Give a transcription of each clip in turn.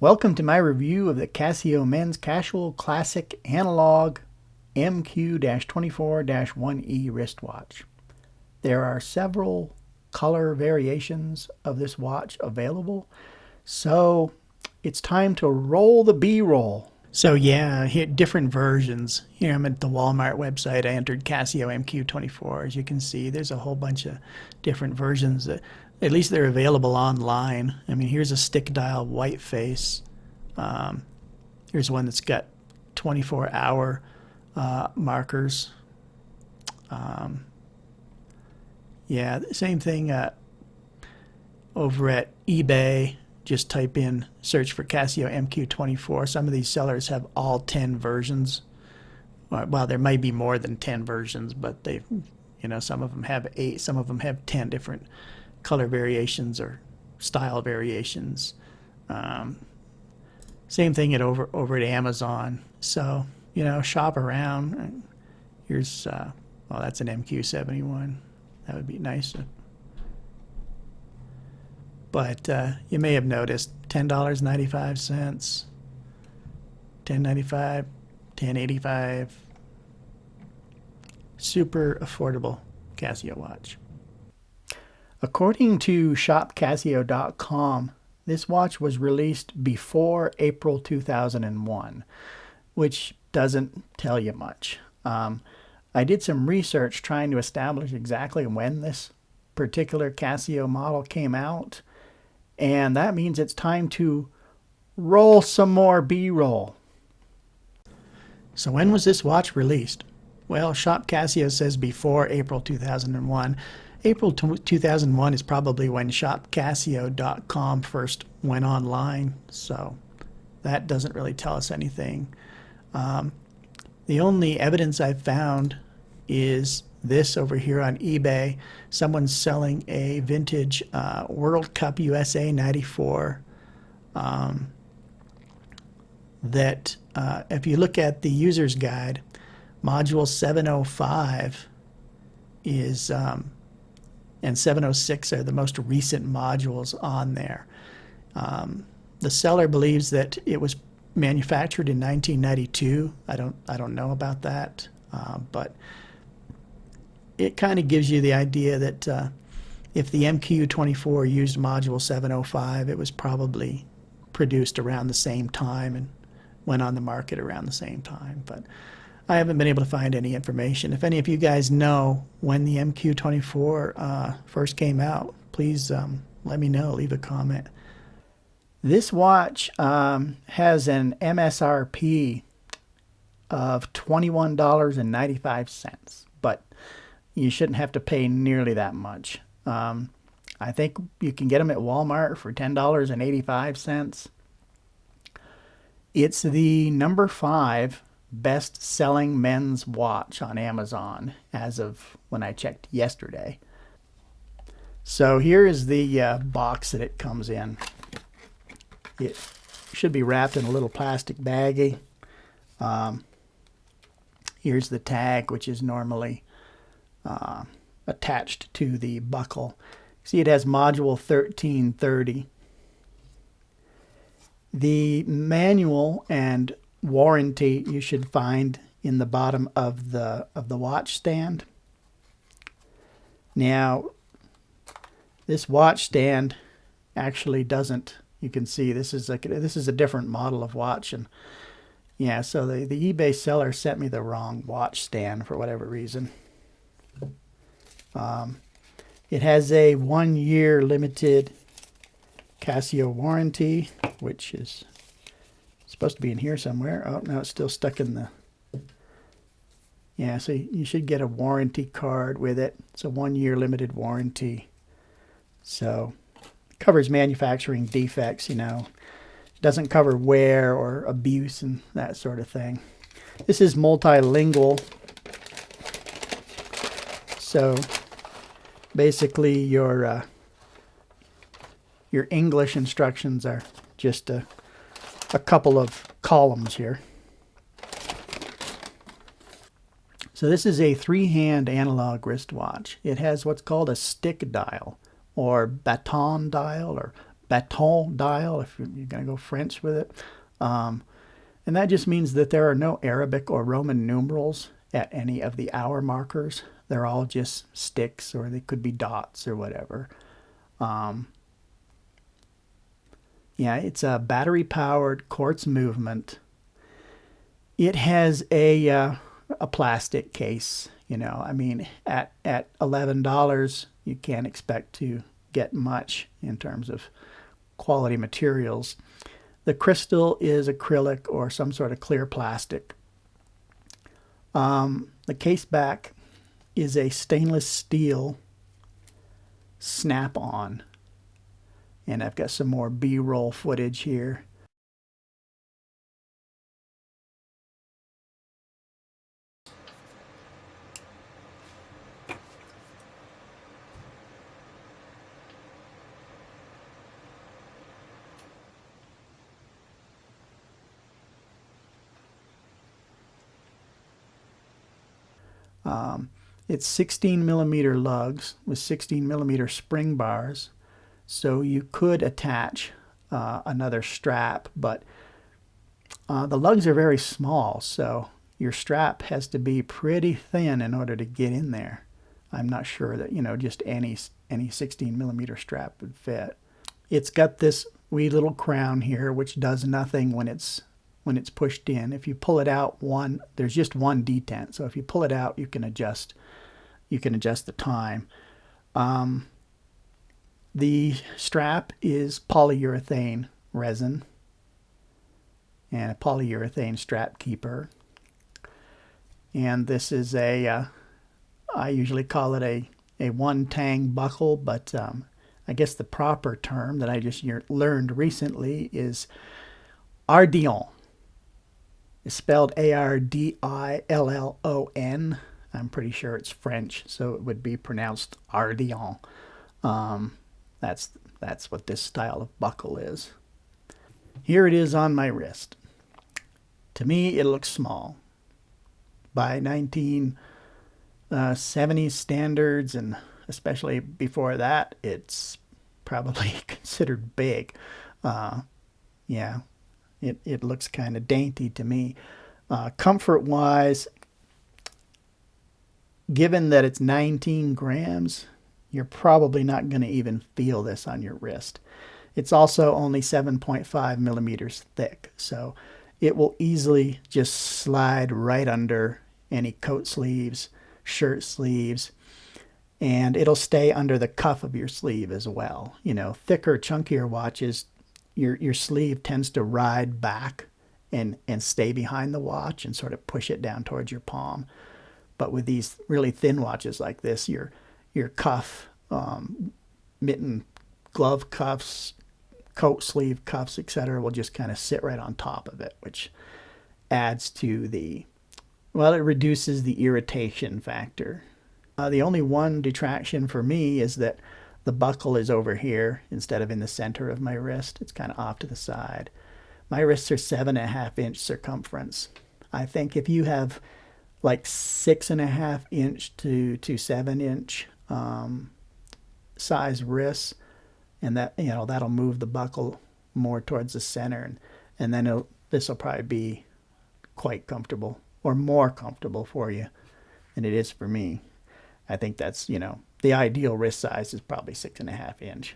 Welcome to my review of the Casio Men's Casual Classic Analog MQ24-1E wristwatch. There are several color variations of this watch available, so it's time to roll the B-roll. So yeah, here different versions. Here I'm at the Walmart website. I entered Casio MQ24. As you can see, there's a whole bunch of different versions that at least they're available online. I mean, here's a stick dial white face. Here's one that's got 24-hour markers. Yeah, same thing over at eBay. Just type in, search for Casio MQ24. Some of these sellers have all 10 versions. Well, there might be more than 10 versions, but they, some of them have 8, some of them have 10 different color variations or style variations. Same thing over at Amazon. So, shop around. Here's, well, that's an MQ71. That would be nice. But you may have noticed $10.95, $10.95, $10.85. Super affordable Casio watch. According to shopcasio.com, this watch was released before April 2001, which doesn't tell you much. I did some research trying to establish exactly when this particular Casio model came out, and that means it's time to roll some more B-roll. So when was this watch released? Well, Shop Casio says before April 2001. April 2001 is probably when shopcasio.com first went online, so that doesn't really tell us anything. The only evidence I've found is this over here on eBay. Someone's selling a vintage World Cup USA 94 that if you look at the user's guide, module 705 is and 706 are the most recent modules on there. The seller believes that it was manufactured in 1992. I don't know about that, but it kind of gives you the idea that if the MQ24 used module 705, it was probably produced around the same time and went on the market around the same time. But I haven't been able to find any information. If any of you guys know when the MQ24 first came out, please let me know. Leave a comment. This watch has an MSRP of $21.95, but you shouldn't have to pay nearly that much. I think you can get them at Walmart for $10.85. It's the number 5 best-selling men's watch on Amazon as of when I checked yesterday. So here is the box that it comes in. It should be wrapped in a little plastic baggie. Here's the tag, which is normally attached to the buckle. See, it has module 1330. The manual and warranty you should find in the bottom of the watch stand. Now, this watch stand actually doesn't. You can see this is a different model of watch, and yeah, so the eBay seller sent me the wrong watch stand for whatever reason. It has a 1-year limited Casio warranty, which is supposed to be in here somewhere. Oh, no, it's still stuck in the... Yeah, so you should get a warranty card with it. It's a 1-year limited warranty. So it covers manufacturing defects, It doesn't cover wear or abuse and that sort of thing. This is multilingual. So basically your English instructions are just a couple of columns here. So this is a 3-hand analog wristwatch. It has what's called a stick dial or baton dial or baton dial, if you're going to go French with it. And that just means that there are no Arabic or Roman numerals at any of the hour markers. They're all just sticks, or they could be dots or whatever. Yeah, it's a battery-powered quartz movement. It has a plastic case. You know, I mean, at $11, you can't expect to get much in terms of quality materials. The crystal is acrylic or some sort of clear plastic. The case back is a stainless steel snap-on. And I've got some more B-roll footage here. It's 16 millimeter lugs with 16 millimeter spring bars. So you could attach another strap, but the lugs are very small, so your strap has to be pretty thin in order to get in there. I'm not sure that, you know, just any 16 millimeter strap would fit. It's got this wee little crown here, which does nothing when it's pushed in. If you pull it out, there's just one detent. So if you pull it out, you can adjust the time. The strap is polyurethane resin and a polyurethane strap keeper. And this is I usually call it a one-tang buckle, but I guess the proper term that I just learned recently is ardillon. It's spelled A-R-D-I-L-L-O-N. I'm pretty sure it's French, so it would be pronounced ardillon. That's what this style of buckle is. Here it is on my wrist. To me, it looks small. By 1970s standards, and especially before that, it's probably considered big. Yeah, it looks kind of dainty to me. Comfort-wise, given that it's 19 grams, you're probably not going to even feel this on your wrist. It's also only 7.5 millimeters thick, so it will easily just slide right under any coat sleeves, shirt sleeves, and it'll stay under the cuff of your sleeve as well. You know, thicker, chunkier watches, your sleeve tends to ride back and stay behind the watch and sort of push it down towards your palm. But with these really thin watches like this, your cuff, mitten, glove cuffs, coat sleeve cuffs, etc., will just kind of sit right on top of it, which adds to it reduces the irritation factor. The only one detraction for me is that the buckle is over here instead of in the center of my wrist. It's kind of off to the side. My wrists are 7.5 inch circumference. I think if you have like 6.5 inch to 7 inch size wrists, and that, you know, that'll move the buckle more towards the center, and then this will probably be quite comfortable, or more comfortable for you than it is for me. I think that's, you know, the ideal wrist size is probably 6.5 inch.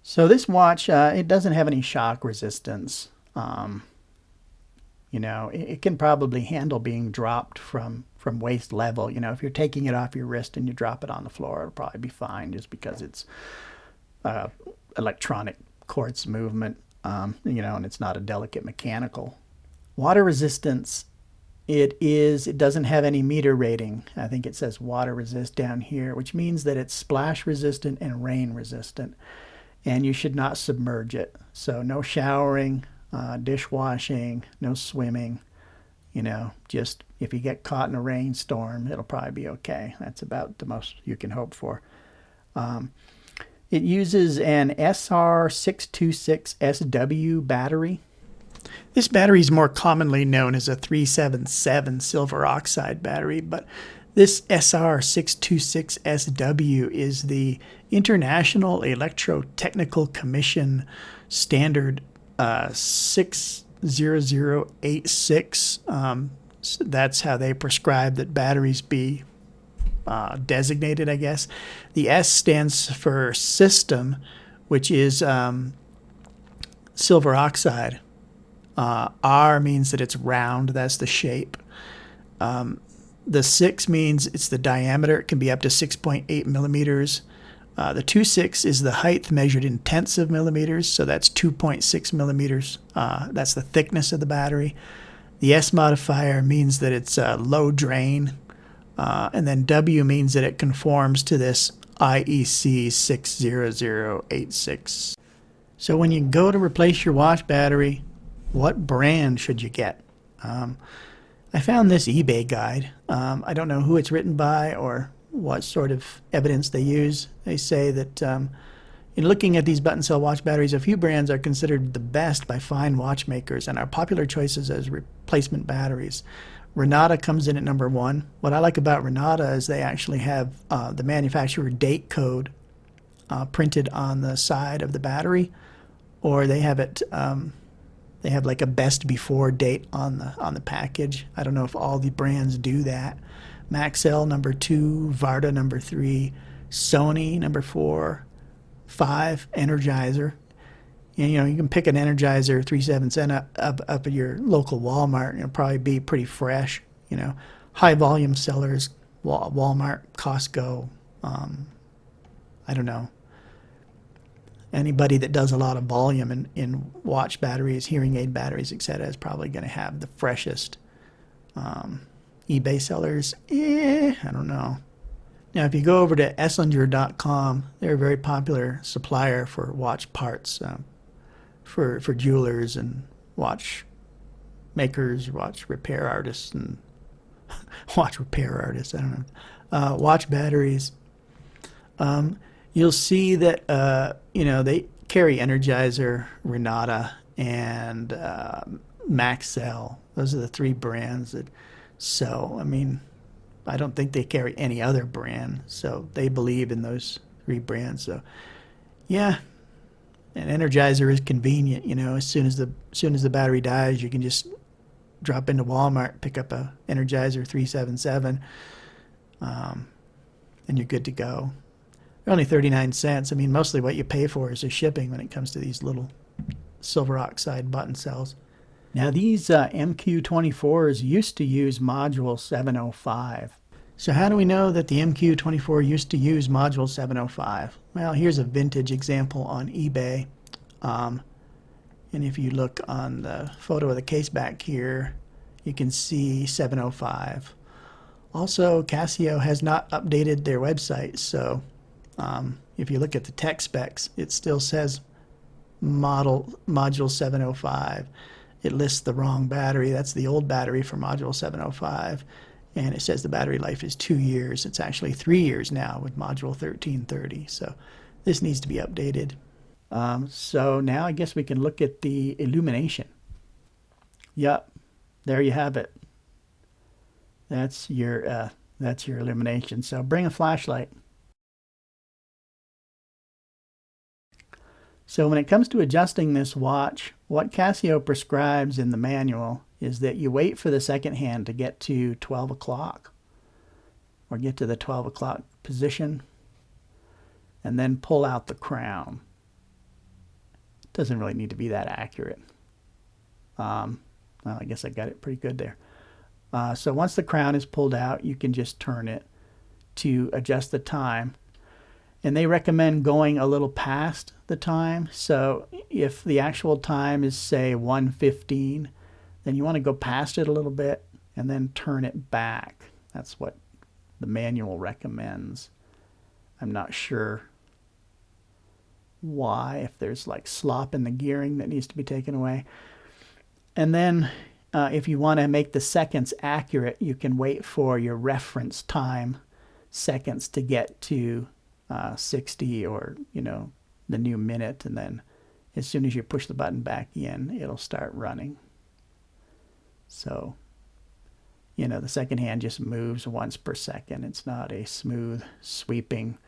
So this watch, it doesn't have any shock resistance. You know, it can probably handle being dropped from waist level. You know, if you're taking it off your wrist and you drop it on the floor, it'll probably be fine, just because it's electronic quartz movement, you know, and it's not a delicate mechanical. Water resistance, it doesn't have any meter rating. I think it says water resist down here, which means that it's splash resistant and rain resistant, and you should not submerge it. So no showering, dishwashing, no swimming. You know, just if you get caught in a rainstorm, it'll probably be okay. That's about the most you can hope for. It uses an SR626SW battery. This battery is more commonly known as a 377 silver oxide battery, but This SR626SW is the International Electrotechnical Commission standard 60086. So that's how they prescribe that batteries be designated, I guess. The S stands for system, which is silver oxide. R means that it's round. That's the shape. The 6 means it's the diameter. It can be up to 6.8 millimeters. The 2.6 is the height measured in tenths of millimeters, so that's 2.6 millimeters. That's the thickness of the battery. The S modifier means that it's low drain, and then W means that it conforms to this IEC 60086. So when you go to replace your watch battery, what brand should you get? I found this eBay guide. I don't know who it's written by or what sort of evidence they use. They say that in looking at these button cell watch batteries, a few brands are considered the best by fine watchmakers and are popular choices as replacement batteries. Renata comes in at number 1. What I like about Renata is they actually have the manufacturer date code printed on the side of the battery, or they have it. They have like a best before date on the package. I don't know if all the brands do that. Maxell number 2, Varda number 3, Sony number 4, 5, Energizer. And, you know, you can pick an Energizer 3/7 up at your local Walmart, and it'll probably be pretty fresh. You know, high volume sellers, Walmart, Costco. I don't know. Anybody that does a lot of volume in watch batteries, hearing aid batteries, etc., is probably going to have the freshest. eBay sellers, I don't know. Now, if you go over to Esslinger.com, they're a very popular supplier for watch parts, for jewelers and watch makers, watch repair artists, and watch repair artists. I don't know. Watch batteries. You'll see that you know, they carry Energizer, Renata, and Maxell. Those are the 3 brands that sell. I mean, I don't think they carry any other brand, so they believe in those 3 brands. So, yeah, an Energizer is convenient. You know, as soon as the battery dies, you can just drop into Walmart, pick up a Energizer 377, and you're good to go. They're only 39 cents. I mean, mostly what you pay for is the shipping when it comes to these little silver oxide button cells. Now, these MQ24s used to use module 705. So how do we know that the MQ24 used to use module 705? Well, here's a vintage example on eBay. And if you look on the photo of the case back here, you can see 705. Also, Casio has not updated their website, so if you look at the tech specs, it still says module 705. It lists the wrong battery. That's the old battery for module 705. And it says the battery life is 2 years. It's actually 3 years now with module 1330. So this needs to be updated. So now I guess we can look at the illumination. Yep, there you have it. That's your illumination. So bring a flashlight. So when it comes to adjusting this watch, what Casio prescribes in the manual is that you wait for the second hand to get to 12 o'clock or get to the 12 o'clock position and then pull out the crown. It doesn't really need to be that accurate. Well, I guess I got it pretty good there. So once the crown is pulled out, you can just turn it to adjust the time. And they recommend going a little past the time. So if the actual time is, say, 1:15, then you want to go past it a little bit and then turn it back. That's what the manual recommends. I'm not sure why, if there's like slop in the gearing that needs to be taken away. And then if you want to make the seconds accurate, you can wait for your reference time seconds to get to 60 or, you know, the new minute, and then as soon as you push the button back in, it'll start running. So you know, the second hand just moves once per second. It's not a smooth, sweeping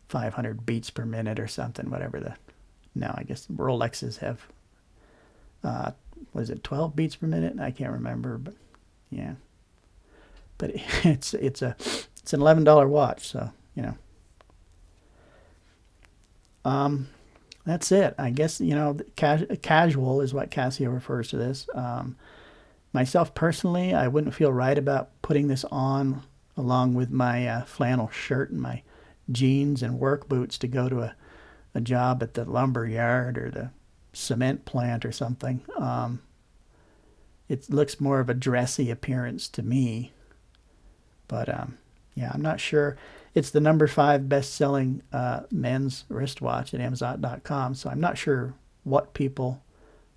500 beats per minute or something, whatever the... No, I guess Rolexes have, was it 12 beats per minute? I can't remember, but yeah. But it's an $11 watch, so, you know. That's it. I guess, you know, casual is what Casio refers to this. Myself personally, I wouldn't feel right about putting this on along with my flannel shirt and my jeans and work boots to go to a job at the lumber yard or the cement plant or something. It looks more of a dressy appearance to me. But yeah, I'm not sure. It's the number 5 best-selling men's wristwatch at Amazon.com, so I'm not sure what people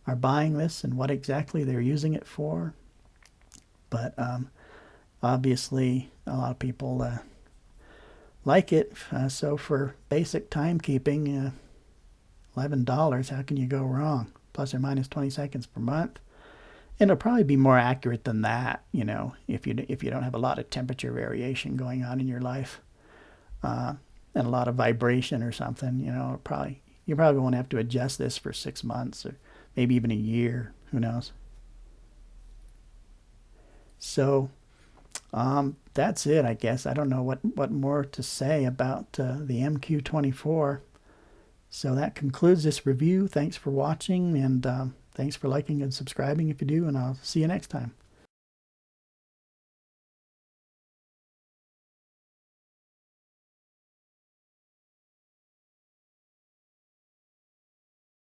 are buying this and what exactly they're using it for. But obviously, a lot of people like it. So for basic timekeeping, $11, how can you go wrong? Plus or minus 20 seconds per month. And it'll probably be more accurate than that, you know, if you don't have a lot of temperature variation going on in your life, and a lot of vibration or something, you know. You probably won't have to adjust this for 6 months or maybe even a year. Who knows? So that's it, I guess. I don't know what more to say about the MQ24. So that concludes this review. Thanks for watching, and thanks for liking and subscribing if you do, and I'll see you next time.